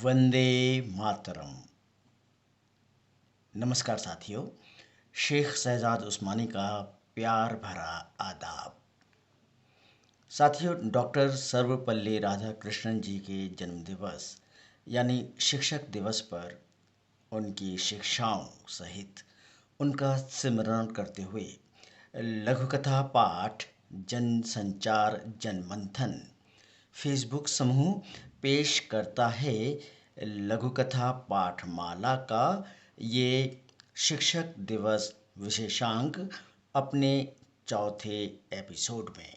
वंदे मातरम। नमस्कार साथियों, शेख शहजाद उस्मानी का प्यार भरा आदाब। साथियों, डॉक्टर सर्वपल्ली राधाकृष्णन जी के जन्म दिवस यानी शिक्षक दिवस पर उनकी शिक्षाओं सहित उनका स्मरण करते हुए लघुकथा पाठ जन संचार जनमंथन फेसबुक समूह पेश करता है लघुकथा पाठमाला का ये शिक्षक दिवस विशेषांक अपने चौथे एपिसोड में।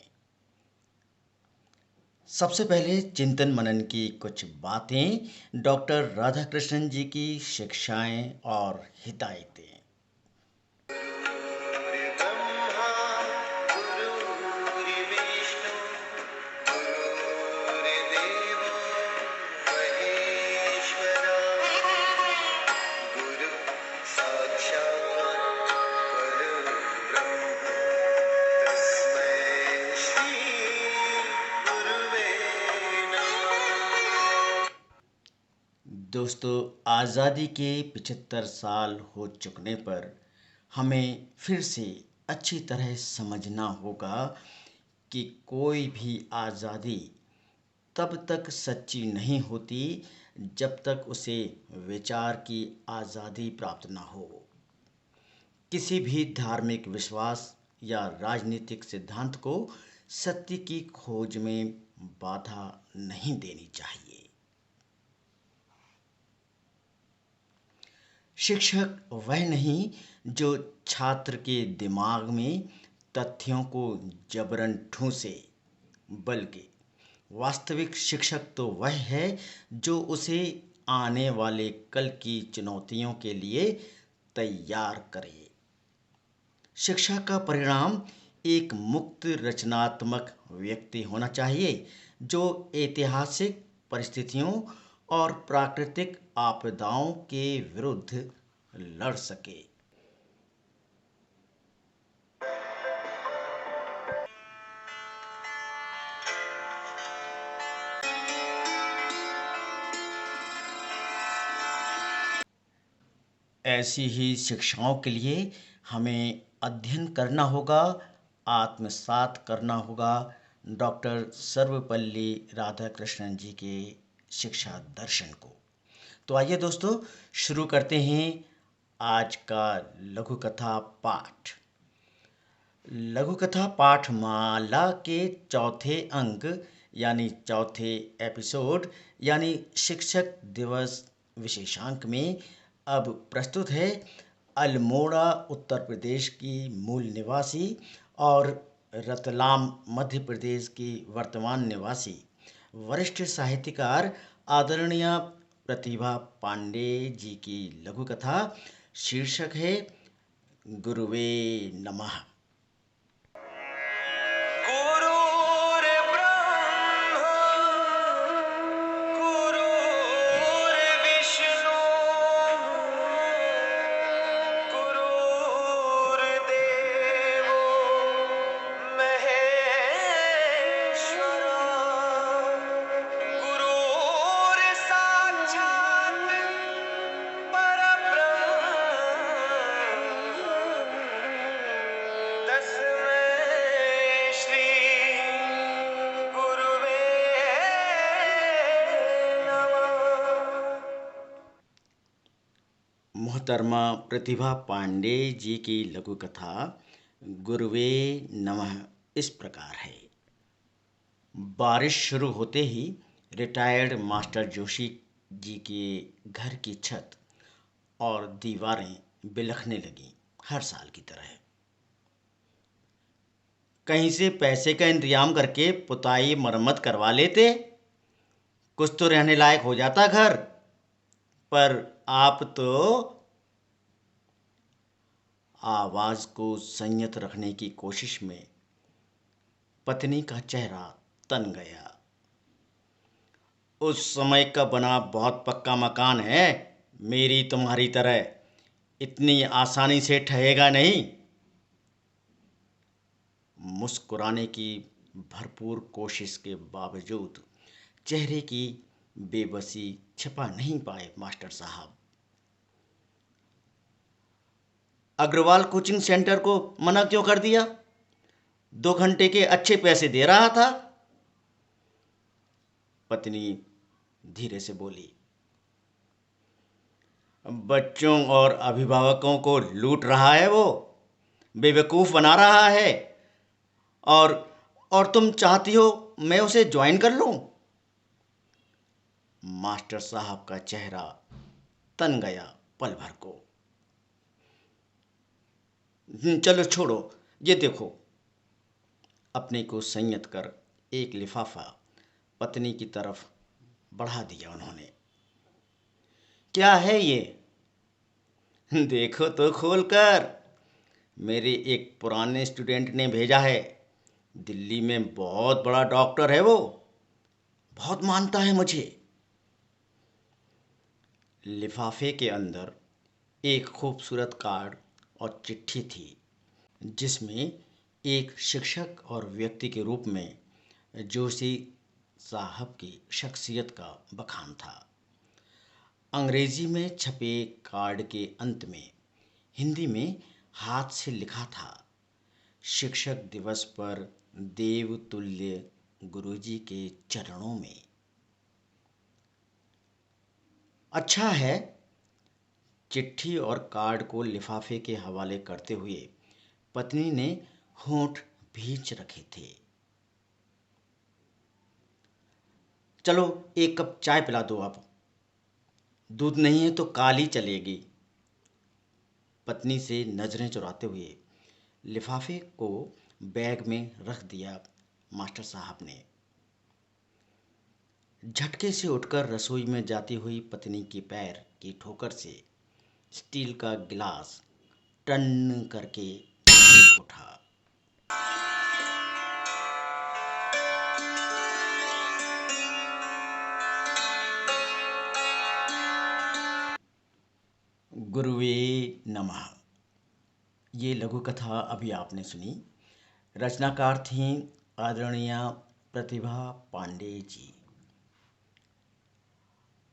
सबसे पहले चिंतन मनन की कुछ बातें, डॉक्टर राधाकृष्णन जी की शिक्षाएं और हिदायतें। दोस्तों, आज़ादी के 75 साल हो चुकने पर हमें फिर से अच्छी तरह समझना होगा कि कोई भी आज़ादी तब तक सच्ची नहीं होती जब तक उसे विचार की आज़ादी प्राप्त न हो। किसी भी धार्मिक विश्वास या राजनीतिक सिद्धांत को सत्य की खोज में बाधा नहीं देनी चाहिए। शिक्षक वह नहीं जो छात्र के दिमाग में तथ्यों को जबरन ठूंसे, बल्कि वास्तविक शिक्षक तो वह है जो उसे आने वाले कल की चुनौतियों के लिए तैयार करे। शिक्षा का परिणाम एक मुक्त रचनात्मक व्यक्ति होना चाहिए जो ऐतिहासिक परिस्थितियों और प्राकृतिक आपदाओं के विरुद्ध लड़ सके। ऐसी ही शिक्षाओं के लिए हमें अध्ययन करना होगा, आत्मसात करना होगा डॉक्टर सर्वपल्ली राधाकृष्णन जी के शिक्षा दर्शन को। तो आइए दोस्तों, शुरू करते हैं आज का लघुकथा पाठ। लघुकथा पाठमाला के चौथे अंक यानी चौथे एपिसोड यानी शिक्षक दिवस विशेषांक में अब प्रस्तुत है अल्मोड़ा उत्तर प्रदेश की मूल निवासी और रतलाम मध्य प्रदेश की वर्तमान निवासी वरिष्ठ साहित्यकार आदरणीय प्रतिभा पांडे जी की लघुकथा। शीर्षक है गुरुवे नमः। मोहतरमा प्रतिभा पांडे जी की लघुकथा गुरुवे नमः इस प्रकार है। बारिश शुरू होते ही रिटायर्ड मास्टर जोशी जी के घर की छत और दीवारें बिलखने लगीं, हर साल की तरह। कहीं से पैसे का इंतजाम करके पुताई मरम्मत करवा लेते, कुछ तो रहने लायक हो जाता घर। पर आप तो आवाज को संयत रखने की कोशिश में पत्नी का चेहरा तन गया। उस समय का बना बहुत पक्का मकान है, मेरी तुम्हारी तरह इतनी आसानी से ठहेगा नहीं। मुस्कुराने की भरपूर कोशिश के बावजूद चेहरे की बेबसी छिपा नहीं पाए मास्टर साहब। अग्रवाल कोचिंग सेंटर को मना क्यों कर दिया? 2 घंटे के अच्छे पैसे दे रहा था। पत्नी धीरे से बोली। बच्चों और अभिभावकों को लूट रहा है वो, बेवकूफ बना रहा है। और और तुम चाहती हो मैं उसे ज्वाइन कर लूं? मास्टर साहब का चेहरा तन गया पल भर को। चलो छोड़ो, ये देखो। अपने को संयत कर एक लिफाफा पत्नी की तरफ बढ़ा दिया उन्होंने। क्या है ये? देखो तो खोल कर। मेरे एक पुराने स्टूडेंट ने भेजा है। दिल्ली में बहुत बड़ा डॉक्टर है वो, बहुत मानता है मुझे। लिफाफे के अंदर एक खूबसूरत कार्ड और चिट्ठी थी, जिसमें एक शिक्षक और व्यक्ति के रूप में जोशी साहब की शख्सियत का बखान था। अंग्रेजी में छपे कार्ड के अंत में हिंदी में हाथ से लिखा था, शिक्षक दिवस पर देवतुल्य गुरुजी के चरणों में। अच्छा है। चिट्ठी और कार्ड को लिफाफे के हवाले करते हुए पत्नी ने होंठ भींच रखे थे। चलो एक कप चाय पिला दो अब। दूध नहीं है तो काली चलेगी। पत्नी से नजरें चुराते हुए लिफाफे को बैग में रख दिया मास्टर साहब ने। झटके से उठकर रसोई में जाती हुई पत्नी के पैर की ठोकर से स्टील का गिलास टन करके चीख उठा। गुरुवे नमः। ये लघु कथा अभी आपने सुनी। रचनाकार थीं आदरणीय प्रतिभा पांडे जी।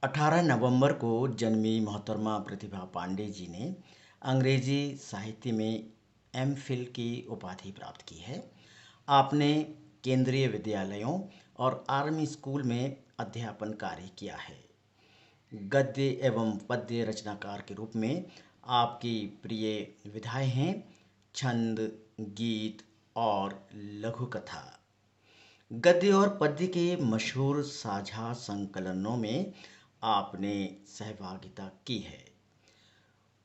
18 नवंबर को जन्मी मोहतरमा प्रतिभा पांडे जी ने अंग्रेजी साहित्य में एमफिल की उपाधि प्राप्त की है। आपने केंद्रीय विद्यालयों और आर्मी स्कूल में अध्यापन कार्य किया है। गद्य एवं पद्य रचनाकार के रूप में आपकी प्रिय विधाएं हैं छंद, गीत और लघु कथा। गद्य और पद्य के मशहूर साझा संकलनों में आपने सहभागिता की है।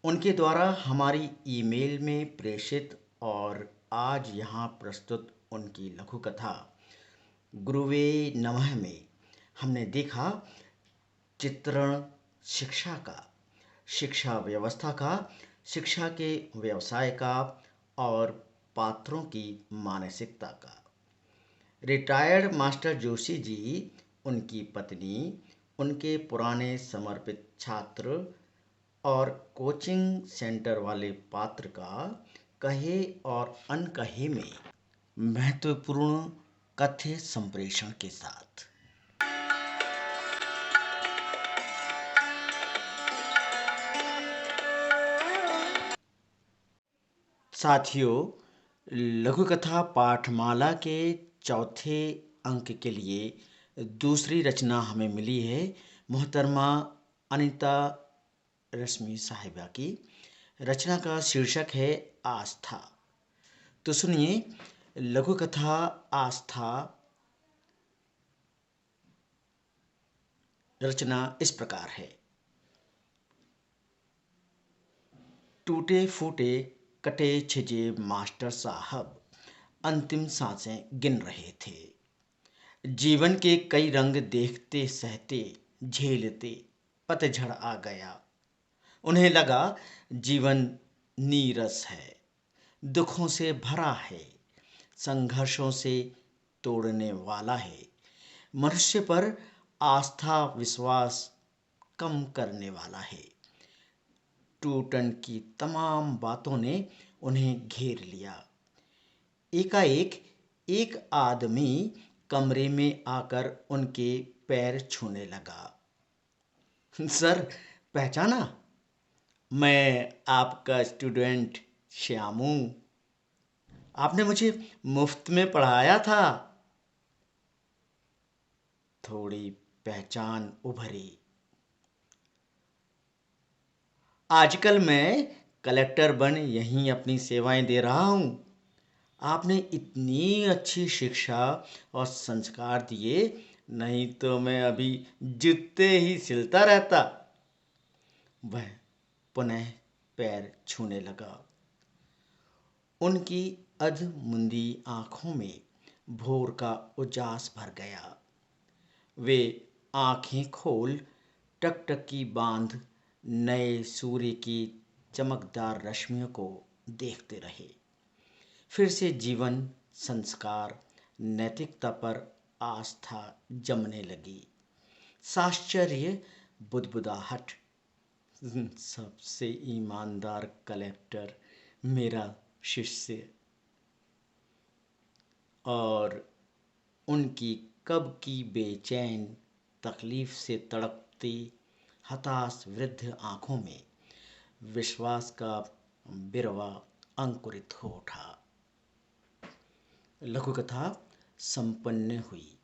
उनके द्वारा हमारी ईमेल में प्रेषित और आज यहाँ प्रस्तुत उनकी लघु कथा गुरुवे नमः में हमने देखा चित्रण शिक्षा का, शिक्षा व्यवस्था का, शिक्षा के व्यवसाय का और पात्रों की मानसिकता का। रिटायर्ड मास्टर जोशी जी, उनकी पत्नी, उनके पुराने समर्पित छात्र और कोचिंग सेंटर वाले पात्र का कहे और अनकहे में महत्वपूर्ण कथ्य संप्रेषण के साथ। साथियों, लघु कथा पाठमाला के चौथे अंक के लिए दूसरी रचना हमें मिली है मोहतरमा अनीता रश्मि साहिबा की। रचना का शीर्षक है आस्था। तो सुनिए लघु कथा आस्था। रचना इस प्रकार है। टूटे फूटे कटे छिजे मास्टर साहब अंतिम सांसें गिन रहे थे। जीवन के कई रंग देखते सहते झेलते पतझड़ आ गया। उन्हें लगा जीवन नीरस है, दुखों से भरा है, संघर्षों से तोड़ने वाला है, मनुष्य पर आस्था विश्वास कम करने वाला है। टूटन की तमाम बातों ने उन्हें घेर लिया। एकाएक एक आदमी कमरे में आकर उनके पैर छूने लगा। सर, पहचाना? मैं आपका स्टूडेंट श्यामू। आपने मुझे मुफ्त में पढ़ाया था। थोड़ी पहचान उभरी। आजकल मैं कलेक्टर बन यहीं अपनी सेवाएं दे रहा हूं। आपने इतनी अच्छी शिक्षा और संस्कार दिए, नहीं तो मैं अभी जूते ही सिलता रहता। वह पुनः पैर छूने लगा। उनकी अधमुंदी आंखों में भोर का उजास भर गया। वे आंखें खोल टकटकी बांध नए सूर्य की चमकदार रश्मियों को देखते रहे। फिर से जीवन, संस्कार, नैतिकता पर आस्था जमने लगी। साश्चर्य, बुदबुदाहट। सबसे ईमानदार कलेक्टर मेरा शिष्य। और उनकी कब की बेचैन, तकलीफ से तड़पती, हताश वृद्ध आंखों में विश्वास का बिरवा अंकुरित हो उठा। लघु कथा संपन्न हुई।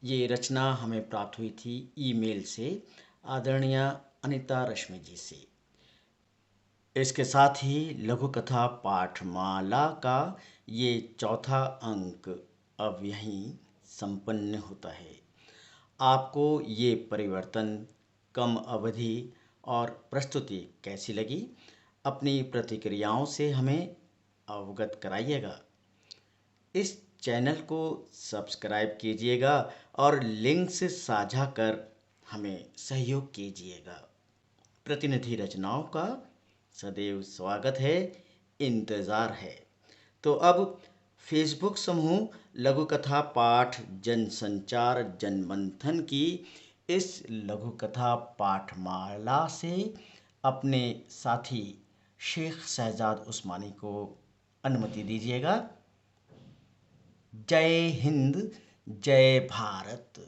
ये रचना हमें प्राप्त हुई थी ईमेल से, आदरणीय अनिता रश्मि जी से। इसके साथ ही लघु कथा पाठमाला का ये चौथा अंक अब यहीं संपन्न होता है। आपको ये परिवर्तन, कम अवधि और प्रस्तुति कैसी लगी? अपनी प्रतिक्रियाओं से हमें अवगत कराइएगा। इस चैनल को सब्सक्राइब कीजिएगा और लिंक्स साझा कर हमें सहयोग कीजिएगा। प्रतिनिधि रचनाओं का सदैव स्वागत है, इंतज़ार है। तो अब फेसबुक समूह लघु कथा पाठ जनसंचार जनमंथन की इस लघु कथा पाठमाला से अपने साथी शेख शहजाद उस्मानी को अनुमति दीजिएगा। जय हिंद, जय भारत।